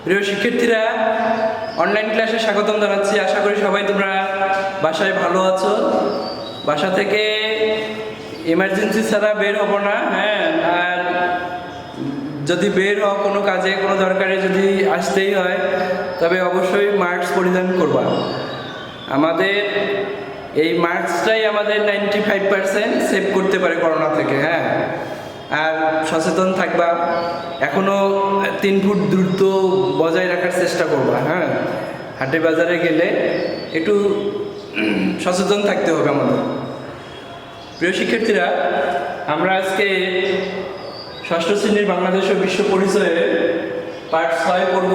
প্রিয় শিক্ষার্থীরা, অনলাইন ক্লাসে স্বাগতম জানাচ্ছি। আশা করি সবাই তোমরা বাসায় ভালো আছো। বাসা থেকে এমার্জেন্সি ছাড়া বের হবো না, হ্যাঁ। আর যদি বের হও কোনো কাজে, কোনো দরকারে যদি আসতেই হয়, তবে অবশ্যই মাস্ক পরিধান করবা। আমাদের এই মাস্কটাই আমাদের 95% সেভ করতে পারে করোনা থেকে, হ্যাঁ। আর সচেতন থাকবা, এখনো 3 ফুট দূরত্ব বজায় রাখার চেষ্টা করবা, হ্যাঁ। হাটে বাজারে গেলে একটু সচেতন থাকতে হবে আমাদের। প্রিয় শিক্ষার্থীরা, আমরা আজকে 6ষ্ঠ শ্রেণীর বাংলাদেশ ও বিশ্ব পরিচয়ে পার্ট 6 পড়ব।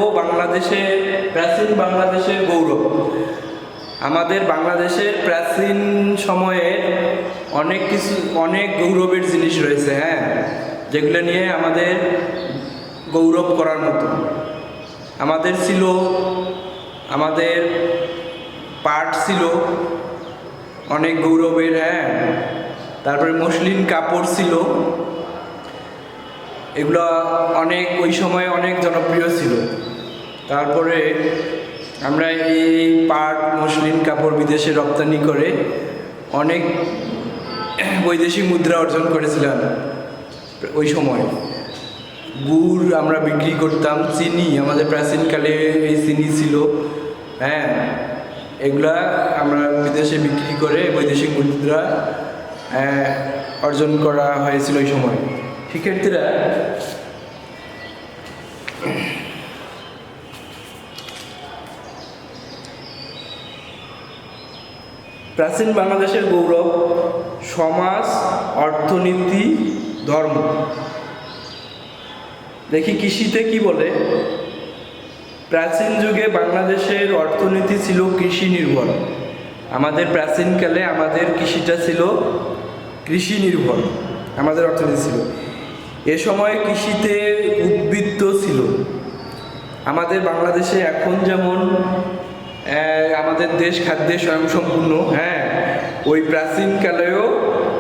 প্রাচীন বাংলাদেশের গৌরব। আমাদের বাংলাদেশের প্রাচীন সময়ের অনেক গৌরবের জিনিস রয়েছে, হ্যাঁ, যেগুলো নিয়ে আমাদের গৌরব করার মতো। আমাদের পাট ছিল অনেক গৌরবের, হ্যাঁ। তারপরে মসলিন কাপড় ছিল, এগুলো ওই সময় অনেক জনপ্রিয় ছিল। তারপরে আমরা এই পাট মসলিন কাপড় বিদেশে রপ্তানি করে অনেক বৈদেশিক মুদ্রা অর্জন করেছিলাম ওই সময়। গুড় আমরা বিক্রি করতাম, চিনি আমাদের প্রাচীনকালে এই চিনি ছিল, হ্যাঁ। এগুলা আমরা বিদেশে বিক্রি করে বৈদেশিক মুদ্রা অর্জন করা হয়েছিল ওই সময়। শিক্ষার্থীরা, প্রাচীন বাংলাদেশের গৌরব: সমাজ, অর্থনীতি, ধর্ম। দেখি কৃষিতে কি বলে। প্রাচীন যুগে বাংলাদেশের অর্থনীতি ছিল কৃষি নির্ভর। আমাদের প্রাচীনকালে আমাদের কৃষিটা ছিল কৃষি নির্ভর, আমাদের অর্থনীতি ছিল। এ সময় কৃষিতে উদ্বৃত্ত ছিল। আমাদের বাংলাদেশে এখন যেমন আমাদের দেশ খাদ্যে স্বয়ংসম্পূর্ণ, হ্যাঁ, ওই প্রাচীনকালেও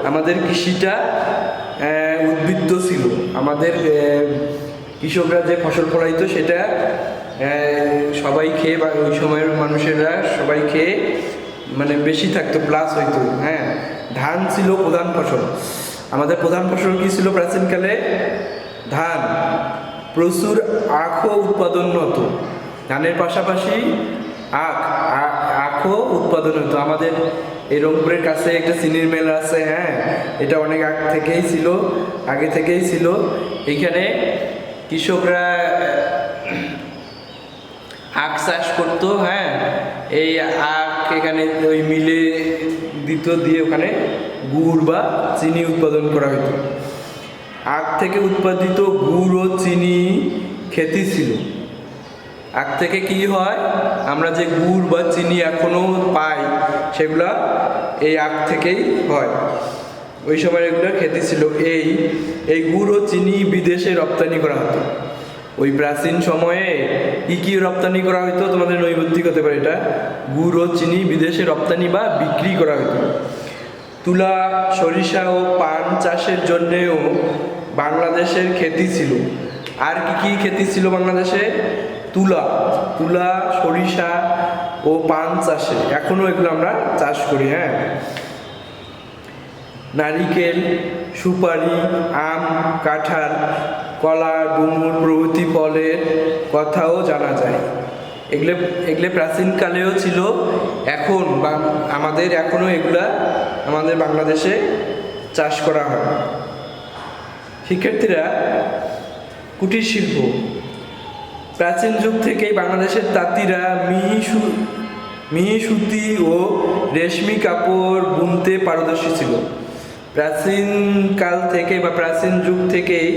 আমাদের কৃষিটা উদ্বৃত্ত ছিল। আমাদের কৃষকরা যে ফসল ফলাইতো সেটা সবাই খেয়ে, বা ওই সময়ের মানুষেরা সবাই খেয়ে মানে বেশি থাকতো, প্লাস হইতো, হ্যাঁ। ধান ছিল প্রধান ফসল। আমাদের প্রধান ফসল কি ছিল প্রাচীনকালে? ধান। প্রচুর আখও উৎপাদন হতো। ধানের পাশাপাশি আখও উৎপাদন হতো। আমাদের এই রংপুরের কাছে একটা চিনির মেল আছে, হ্যাঁ, এটা অনেক আগে থেকেই ছিল। এইখানে কৃষকরা আখ চাষ করতো, হ্যাঁ। এই আখ এখানে ওই মিলে দিয়ে ওখানে গুড় বা চিনি উৎপাদন করা হতো। আখ থেকে উৎপাদিত গুড় ও চিনি খ্যাতি ছিল। আখ থেকে কি হয়, আমরা যে গুড় বা চিনি এখনো পাই, সেগুলা এই আখ থেকেই হয়। ওই সময় এগুলো খ্যাতি ছিল। এই গুড় ও চিনি বিদেশে রপ্তানি করা হতো। ওই প্রাচীন সময়ে কি রপ্তানি করা হতো? তোমাদের নৈর্ব্যক্তিক হতে পারে এটা। গুড় ও চিনি বিদেশে রপ্তানি বা বিক্রি করা হতো। তুলা, সরিষা ও পান চাষের জন্যেও বাংলাদেশের খ্যাতি ছিল। আর কি খ্যাতি ছিল বাংলাদেশে? তুলা, সরিষা ও পান চাষে এখনো এগুলো আমরা চাষ করি, হ্যাঁ। নারিকেল, সুপারি, আম, কাঁঠাল, কলা, ডুমুর প্রভৃতি ফলের কথাও জানা যায়। এগুলো প্রাচীনকালেও ছিল, এখন আমাদের এখনো এগুলা আমাদের বাংলাদেশে চাষ করা হয়। শিক্ষার্থীরা, কুটির শিল্প। প্রাচীন যুগ থেকেই বাংলাদেশের তাঁতিরা মিহি সুতি ও রেশমি কাপড় বুনতে পারদর্শী ছিল। প্রাচীন যুগ থেকেই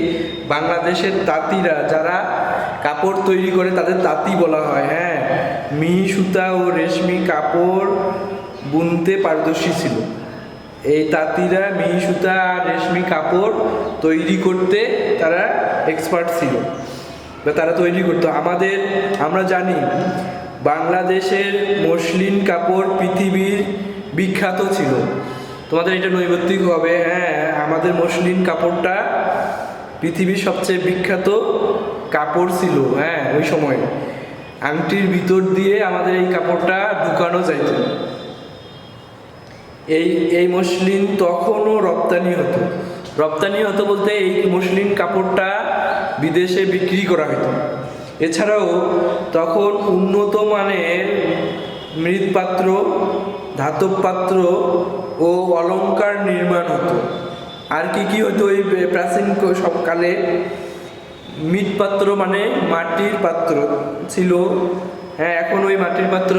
বাংলাদেশের তাঁতিরা যারা কাপড় তৈরি করে তাদের তাঁতি বলা হয়, হ্যাঁ। মিহি সুতা ও রেশমি কাপড় বুনতে পারদর্শী ছিল। এই তাঁতিরা মিহি সুতা আর রেশমি কাপড় তৈরি করতে তারা এক্সপার্ট ছিল, তারা তৈরি করতো। আমরা জানি বাংলাদেশের মসলিন কাপড় পৃথিবীর বিখ্যাত ছিল। তোমাদের এটা নৈর্ব্যক্তিক হবে, হ্যাঁ। আমাদের মসলিন কাপড়টা পৃথিবীর সবচেয়ে বিখ্যাত কাপড় ছিল, হ্যাঁ ওই সময় আংটির ভিতর দিয়ে আমাদের এই কাপড়টা ঢুকানো যাইত। এই মসলিন তখনও রপ্তানি হতো বলতে এই মসলিন কাপড়টা বিদেশে বিক্রি করা হতো। এছাড়াও তখন উন্নত মানের মৃৎপাত্র, ধাতব পাত্র ও অলংকার নির্মাণ হতো। আর কি হতো ওই প্রাচীন সবকালে? মৃৎপাত্র মানে মাটির পাত্র ছিল, হ্যাঁ এখন ওই মাটির পাত্র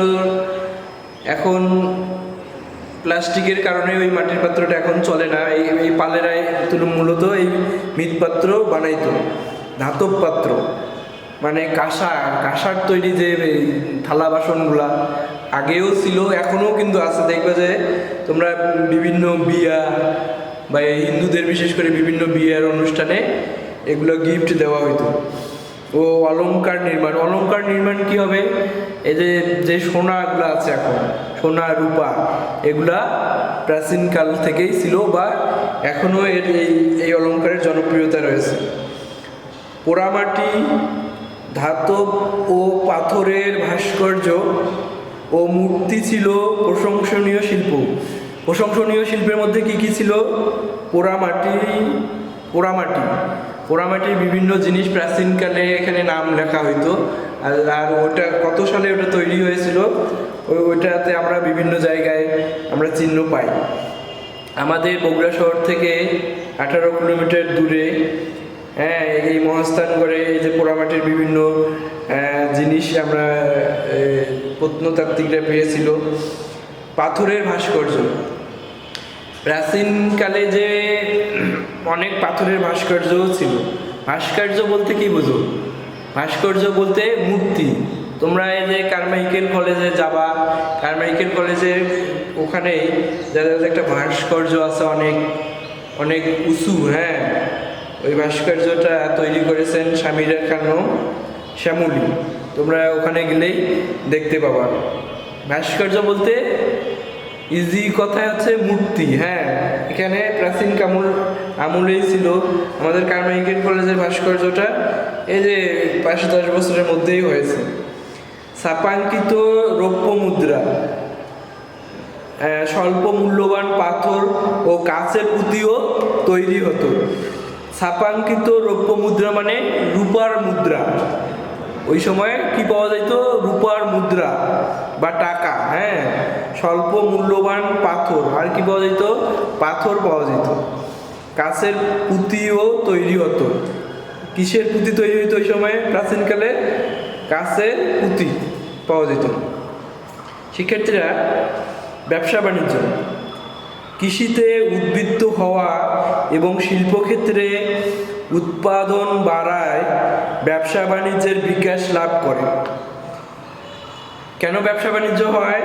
এখন প্লাস্টিকের কারণে ওই মাটির পাত্রটা এখন চলে না। এই পালেরাই মূলত এই মৃৎপাত্র বানাইতো। ধাতব পাত্র মানে কাঁসার তৈরি যে থালা বাসনগুলা আগেও ছিল, এখনও কিন্তু আছে। দেখবে যে তোমরা বিভিন্ন বিয়া বা হিন্দুদের বিশেষ করে বিভিন্ন বিয়ার অনুষ্ঠানে এগুলো গিফট দেওয়া হইতো। ও অলংকার নির্মাণ কি হবে? এই যে সোনাগুলো আছে এখন, সোনা রূপা, এগুলা প্রাচীনকাল থেকেই ছিল বা এখনও এই অলংকারের জনপ্রিয়তা রয়েছে। পোড়ামাটি, ধাতব ও পাথরের ভাস্কর্য ও মূর্তি ছিল প্রশংসনীয় শিল্পের মধ্যে কি ছিল? পোড়ামাটির বিভিন্ন জিনিস প্রাচীনকালে এখানে নাম লেখা হইতো। আর ওটা কত সালে ওটা তৈরি হয়েছিল ওইটাতে আমরা বিভিন্ন জায়গায় আমরা চিহ্ন পাই। আমাদের বগুড়া শহর থেকে 18 কিলোমিটার দূরে, হ্যাঁ এই মহাস্থানগড়ে এই যে পোড়ামাটির বিভিন্ন জিনিস আমরা প্রত্নতাত্ত্বিকরা পেয়েছিল। পাথরের ভাস্কর্য, প্রাচীনকালে যে অনেক পাথরের ভাস্কর্যও ছিল। ভাস্কর্য বলতে কি বুঝো? ভাস্কর্য বলতে মূর্তি। তোমরা এই যে কারমাইকেল কলেজে যাবা, কারমাইকেল কলেজের ওখানে যাদের একটা ভাস্কর্য আছে অনেক অনেক উঁচু, হ্যাঁ ওই ভাস্কর্যটা তৈরি করেছেন স্বামীরা খানো শ্যামলী। তোমরা ওখানে গেলেই দেখতে পাবা। ভাস্কর্য বলতে ইজি কথায় হচ্ছে মূর্তি, হ্যাঁ এখানে প্রাচীন আমলেই ছিল। আমাদের কারমাইকেল কলেজের ভাস্কর্যটা এই যে 5-10 বছরের মধ্যেই হয়েছে। ছাপাঙ্কিত রৌপ্য মুদ্রা, স্বল্প মূল্যবান পাথর ও কাঁচের পুঁতিও তৈরি হতো। ছাপাঙ্কিত রৌপ্য মুদ্রা মানে রূপার মুদ্রা। ওই সময় কি পাওয়া যেত? রূপার মুদ্রা বা টাকা, হ্যাঁ স্বল্প মূল্যবান পাথর। আর কি পাওয়া যেত? পাথর পাওয়া যেত। কাঁচের পুঁতিও তৈরি হতো। কিসের পুঁতি তৈরি হতো ওই সময়? প্রাচীনকালে কাঁচের পুঁতি পাওয়া যেত। শিক্ষার্থীরা, ব্যবসা বাণিজ্য, কৃষিতে উদ্বৃত্ত হওয়া এবং শিল্পক্ষেত্রে উৎপাদন বাড়ায় ব্যবসা বাণিজ্যের বিকাশ লাভ করে। কেন ব্যবসা বাণিজ্য হয়?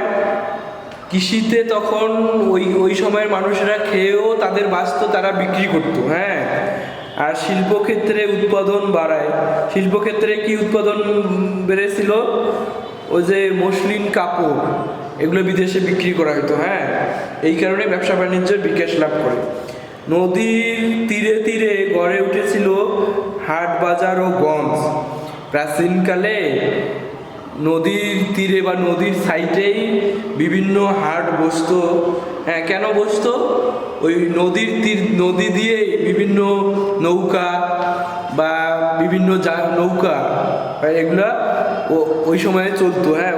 কৃষিতে তখন ওই সময়ের মানুষেরা খেয়েও তাদের বাঁচত, তারা বিক্রি করতো, হ্যাঁ আর শিল্পক্ষেত্রে উৎপাদন বাড়ায়। শিল্পক্ষেত্রে কি উৎপাদন বেড়েছিল? ওই যে মসলিন কাপড়, এগুলো বিদেশে বিক্রি করা হতো, হ্যাঁ এই কারণে ব্যবসা বাণিজ্যের বিকাশ লাভ করে। নদীর তীরে তীরে গড়ে উঠেছিল হাট বাজার ও গঞ্জ। প্রাচীনকালে নদীর তীরে বা নদীর সাইডেই বিভিন্ন হাট বসতো। হ্যাঁ কেন বসতো? ওই নদী দিয়ে বিভিন্ন নৌকা বা বিভিন্ন নৌকা এগুলা ওই সময়ে চলতো, হ্যাঁ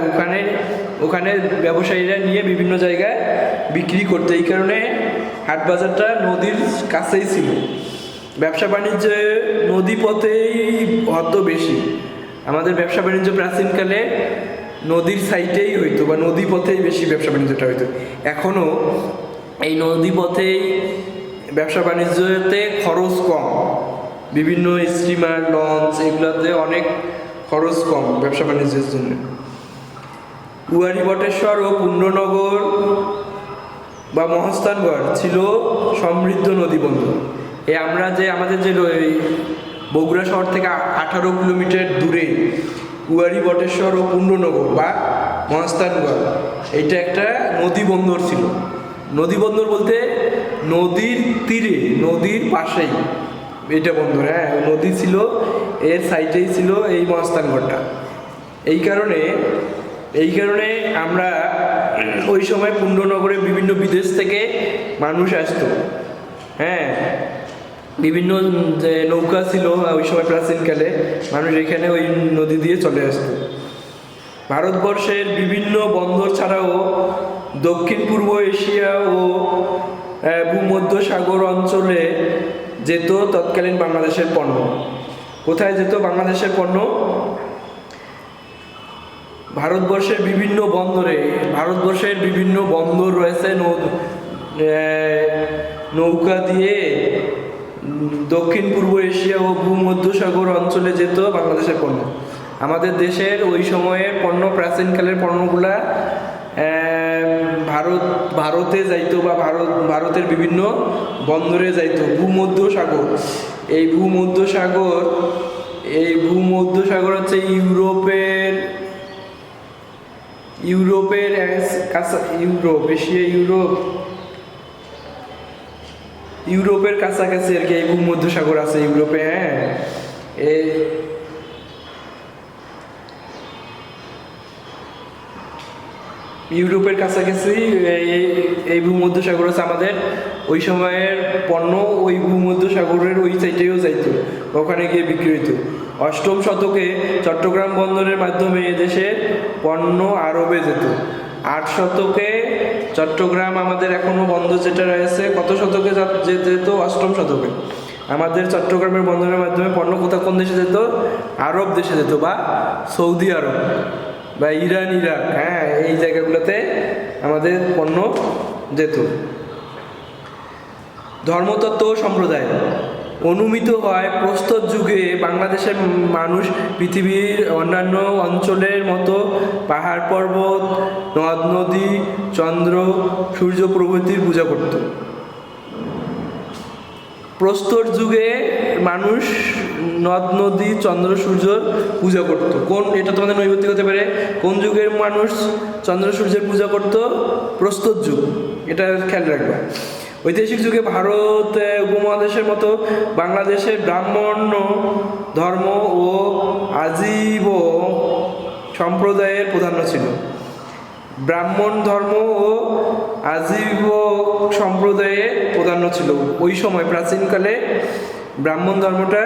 ওখানে ব্যবসায়ীরা নিয়ে বিভিন্ন জায়গায় বিক্রি করতো। এই কারণে হাট বাজারটা নদীর কাছেই ছিল। ব্যবসা বাণিজ্য নদী পথেই হতো বেশি। আমাদের ব্যবসা বাণিজ্য প্রাচীনকালে নদীর সাইডেই হইতো বা নদী পথেই বেশি ব্যবসা বাণিজ্যটা হইতো। এখনও এই নদী পথেই ব্যবসা বাণিজ্যতে খরচ কম। বিভিন্ন স্টিমার, লঞ্চ এগুলোতে অনেক খরচ কম ব্যবসা বাণিজ্যের জন্য। উয়ারি বটেশ্বর ও পুণ্যনগর বা মহাস্থানগড় ছিল সমৃদ্ধ নদীবন্দর। আমরা যে আমাদের যে বগুড়া শহর থেকে 18 কিলোমিটার দূরে উয়ারি বটেশ্বর ও পুণ্যনগর বা মহাস্থানগড়, এইটা একটা নদী বন্দর ছিল। নদী বন্দর বলতে নদীর তীরে, নদীর পাশেই এটা বন্দর, হ্যাঁ নদী ছিল। এর সাইটেই ছিল এই মহাস্থানগড়টা। এই কারণে আমরা ওই সময় পুণ্যনগরে বিভিন্ন বিদেশ থেকে মানুষ আসতো। হ্যাঁ, বিভিন্ন যে নৌকা ছিল ওই সময় প্রাচীনকালে, মানুষ এখানে ওই নদী দিয়ে চলে আসতো। ভারতবর্ষের বিভিন্ন বন্দর ছাড়াও দক্ষিণ পূর্ব এশিয়া ও ভূমধ্য সাগর অঞ্চলে যেত তৎকালীন বাংলাদেশের পণ্য। কোথায় যেত বাংলাদেশের পণ্য? ভারতবর্ষের বিভিন্ন বন্দরে। ভারতবর্ষের বিভিন্ন বন্দর রয়েছে, নৌকা দিয়ে দক্ষিণ পূর্ব এশিয়া ও ভূমধ্য সাগর অঞ্চলে যেত বাংলাদেশের পণ্য। আমাদের দেশের ওই সময়ের পণ্য, প্রাচীনকালের পণ্যগুলা ভারতে যাইতো বা ভারতের বিভিন্ন বন্দরে যাইতো। ভূমধ্য সাগর হচ্ছে ইউরোপের কাছাকাছি আর কি এই ভূমধ্য সাগর আছে ইউরোপে। হ্যাঁ, ইউরোপের কাছাকাছি এই ভূমধ্য সাগর আছে। আমাদের ওই সময়ের পণ্য ওই ভূমধ্য সাগরের ওই সাইডেও যাইতো, ওখানে গিয়ে বিক্রি হইতো। অষ্টম শতকে চট্টগ্রাম বন্দরের মাধ্যমে এদেশের পণ্য আরবে যেত। 8 শতকে চট্টগ্রাম আমাদের এখনো বন্দর যেটা রয়েছে, কত শতকে যেত? 8ম শতকে আমাদের চট্টগ্রামের বন্দরের মাধ্যমে পণ্য কোন দেশে যেত? আরব দেশে যেত, বা সৌদি আরব বা ইরান, ইরাক। হ্যাঁ, এই জায়গাগুলোতে আমাদের পণ্য যেত। ধর্মতত্ত্ব ও সম্প্রদায় অনুমিত হয় প্রস্তর যুগে বাংলাদেশের মানুষ পৃথিবীর অন্যান্য অঞ্চলের মতো পাহাড় পর্বত, নদ নদী, চন্দ্র সূর্য প্রভৃতির পূজা করত। প্রস্তর যুগে মানুষ নদ নদী, চন্দ্র সূর্য পূজা করত। এটা তোমাদের নৈবেদ্যিক হতে পারে। কোন যুগের মানুষ চন্দ্র সূর্যের পূজা করত? প্রস্তর যুগ, এটা খেয়াল রাখবা। ঐতিহাসিক যুগে ভারত উপমহাদেশের মতো বাংলাদেশের ব্রাহ্মণ্য ধর্ম ও আজীব সম্প্রদায়ের প্রাধান্য ছিল। ব্রাহ্মণ ধর্ম ও আজীব সম্প্রদায়ের প্রাধান্য ছিল। ওই সময় প্রাচীনকালে ব্রাহ্মণ ধর্মটা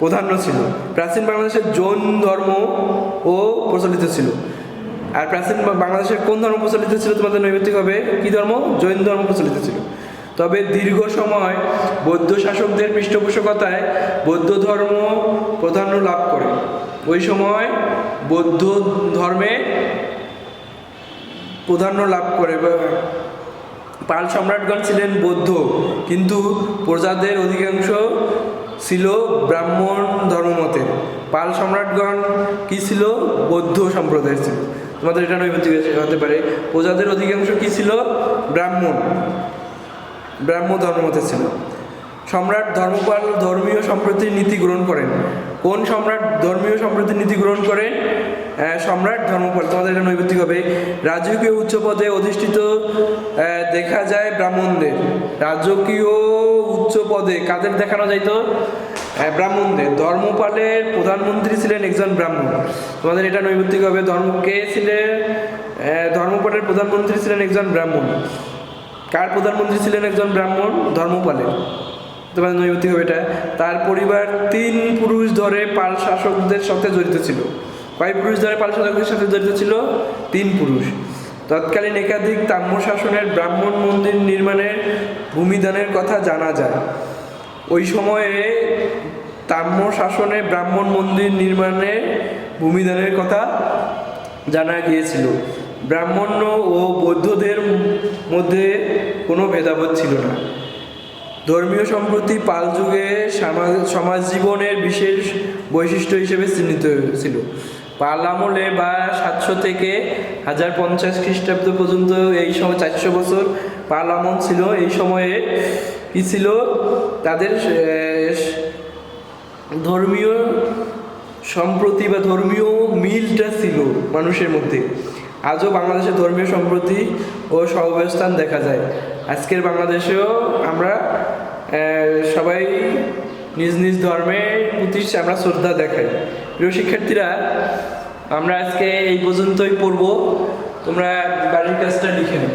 প্রাধান্য ছিল। প্রাচীন বাংলাদেশের জৈন ধর্ম ও প্রচলিত ছিল। আর প্রাচীন বাংলাদেশের কোন ধর্ম প্রচলিত ছিল? তোমাদের নৈবেদ্যিক হবে কি ধর্ম? জৈন ধর্ম প্রচলিত ছিল। তবে দীর্ঘ সময় বৌদ্ধ শাসকদের পৃষ্ঠপোষকতায় বৌদ্ধ ধর্ম প্রাধান্য লাভ করে। ওই সময় বৌদ্ধ ধর্মে প্রাধান্য লাভ করে। পাল সম্রাটগণ ছিলেন বৌদ্ধ, কিন্তু প্রজাদের অধিকাংশ ছিল ব্রাহ্মণ ধর্মমতের। পাল সম্রাটগণ কি ছিল? বৌদ্ধ সম্প্রদায়ের ছিল। তোমাদের এটা নৈবেদ্যিক হতে পারে। প্রজাদের অধিকাংশ কি ছিল? ব্রাহ্ম ধর্মমতের ছিল। সম্রাট ধর্মপাল ধর্মীয় সম্প্রীতির নীতি গ্রহণ করেন। কোন সম্রাট ধর্মীয় সম্প্রীতির নীতি গ্রহণ করেন? সম্রাট ধর্মপাল। তোমাদের এটা নৈবেদ্যিক হবে। রাজকীয় উচ্চ পদে অধিষ্ঠিত দেখা যায় ব্রাহ্মণদের। রাজকীয় উচ্চ পদে কাদের দেখানো যাইত? ব্রাহ্মণদের। ধর্মপালের প্রধানমন্ত্রী ছিলেন একজন ব্রাহ্মণ। তোমাদের এটা নৈবেদ্যিক হবে। ধর্মপালের প্রধানমন্ত্রী ছিলেন একজন ব্রাহ্মণ। কার প্রধানমন্ত্রী ছিলেন একজন ব্রাহ্মণ? ধর্মপালের। তোমাদের নৈবেদ্যিক হবে এটা। তার পরিবার 3 পুরুষ ধরে পাল শাসকদের সাথে জড়িত ছিল। কয় পুরুষ ধরে পাল শাসকদের সাথে জড়িত ছিল? 3 পুরুষ। তৎকালীন একাধিক তাম্র শাসনের ব্রাহ্মণ মন্দির নির্মাণের ভূমিদানের কথা জানা যায়। ওই সময়ে তাম্র শাসনে ব্রাহ্মণ মন্দির নির্মাণের ভূমিদানের কথা জানা গিয়েছিল। ব্রাহ্মণ্য ও বৌদ্ধদের মধ্যে কোনো ভেদাভেদ ছিল না। ধর্মীয় সম্প্রীতি পাল যুগে সমাজ জীবনের বিশেষ বৈশিষ্ট্য হিসেবে চিহ্নিত ছিল। পাল আমলে বা 700 থেকে 1050 খ্রিস্টাব্দ পর্যন্ত, এই সময় 400 বছর পাল আমল ছিল। এই সময়ে কি ছিল? তাদের ধর্মীয় সম্প্রতি বা ধর্মীয় মিলটা ছিল মানুষের মধ্যে। আজও বাংলাদেশে ধর্মীয় সম্প্রতি ও সহাবস্থান দেখা যায়। আজকের বাংলাদেশেও আমরা সবাই নিজ নিজ ধর্মের প্রতি আমরা শ্রদ্ধা দেখাই। প্রিয় শিক্ষার্থীরা, আমরা আজকে এই পর্যন্তই পড়ব। তোমরা বাড়ির কাজটা লিখে নাও।